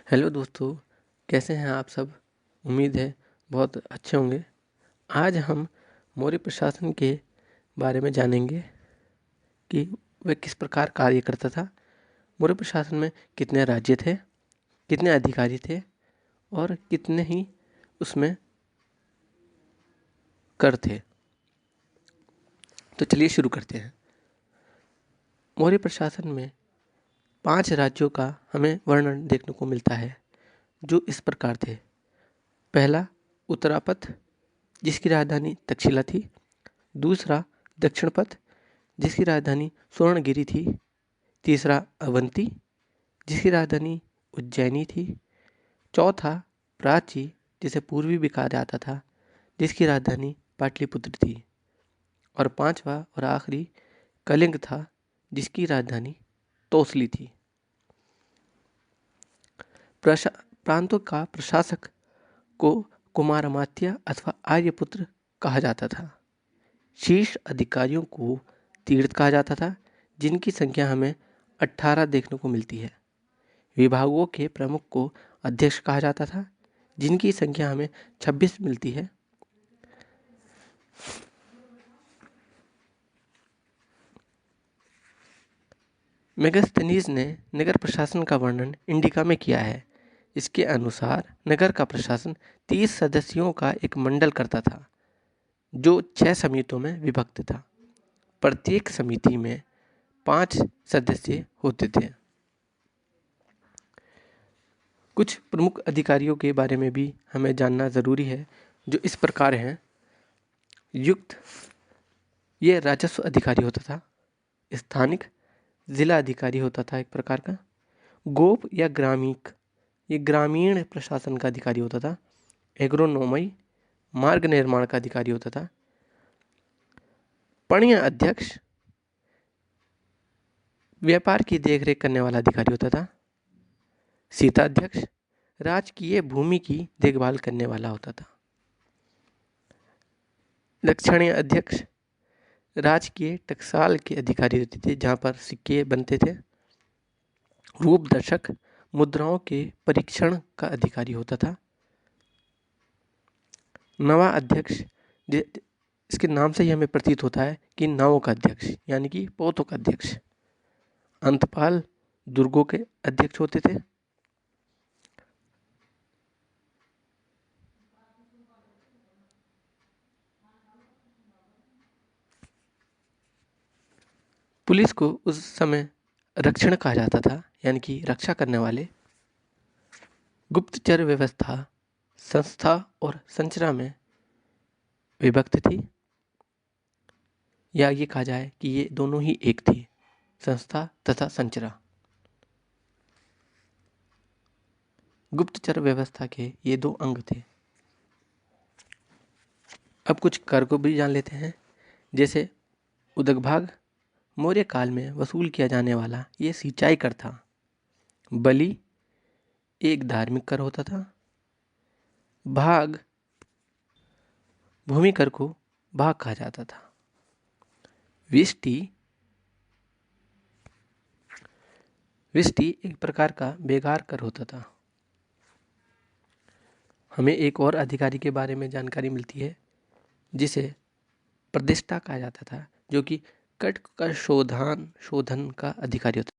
Hello दोस्तों, कैसे हैं आप सब। उम्मीद है बहुत अच्छे होंगे। आज हम मौर्य प्रशासन के बारे में जानेंगे कि वह किस प्रकार कार्य करता था। मौर्य प्रशासन में कितने राज्य थे, कितने अधिकारी थे और कितने ही उसमें कर थे। तो चलिए शुरू करते हैं। मौर्य प्रशासन में 5 राज्यों का हमें वर्णन देखने को मिलता है, जो इस प्रकार थे। पहला, उत्तरापथ, जिसकी राजधानी तक्षशिला थी। दूसरा, दक्षिणपथ, जिसकी राजधानी स्वर्णगिरी थी। तीसरा, अवंती, जिसकी राजधानी उज्जैनी थी। चौथा, प्राची, जिसे पूर्वी भी कहा जाता था, जिसकी राजधानी पाटलिपुत्र थी। और पांचवा और आखिरी कलिंग था, जिसकी राजधानी तोसली थी। प्रांतों का प्रशासक को कुमारमात्य अथवा आर्यपुत्र कहा जाता था। शीर्ष अधिकारियों को तीर्थ कहा जाता था, जिनकी संख्या हमें 18 देखने को मिलती है। विभागों के प्रमुख को अध्यक्ष कहा जाता था, जिनकी संख्या हमें 26 मिलती है। मेगास्थनीज ने नगर प्रशासन का वर्णन इंडिका में किया है। इसके अनुसार नगर का प्रशासन 30 सदस्यों का एक मंडल करता था, जो 6 समितियों में विभक्त था। प्रत्येक समिति में 5 सदस्य होते थे। कुछ प्रमुख अधिकारियों के बारे में भी हमें जानना ज़रूरी है, जो इस प्रकार हैं। युक्त, ये राजस्व अधिकारी होता था। स्थानिक, जिला अधिकारी होता था एक प्रकार का। गोप या ग्रामीक, ये ग्रामीण प्रशासन का अधिकारी होता था। एग्रोनोमई, मार्ग निर्माण का अधिकारी होता था। पण्य अध्यक्ष, व्यापार की देखरेख करने वाला अधिकारी होता था। सीता अध्यक्ष, राजकीय भूमि की देखभाल करने वाला होता था। लक्षणीय अध्यक्ष, राजकीय टकसाल के अधिकारी होते थे, जहाँ पर सिक्के बनते थे। रूप दर्शक, मुद्राओं के परीक्षण का अधिकारी होता था। नवा अध्यक्ष, इसके नाम से ही हमें प्रतीत होता है कि नावों का अध्यक्ष, यानी कि पोतों का अध्यक्ष। अंतपाल, दुर्गों के अध्यक्ष होते थे। पुलिस को उस समय रक्षण कहा जाता था, यानी कि रक्षा करने वाले। गुप्तचर व्यवस्था संस्था और संरचना में विभक्त थी, या ये कहा जाए कि ये दोनों ही एक थी, संस्था तथा संरचना। गुप्तचर व्यवस्था के ये 2 अंग थे। अब कुछ कर को भी जान लेते हैं। जैसे उदगभाग, मौर्य काल में वसूल किया जाने वाला ये सिंचाई कर था। बलि, एक धार्मिक कर होता था। भाग, भूमि कर को भाग कहा जाता था। विष्टि, एक प्रकार का बेगार कर होता था। हमें एक और अधिकारी के बारे में जानकारी मिलती है, जिसे प्रतिष्ठा कहा जाता था, जो कि कट का शोधन का अधिकारी होता था।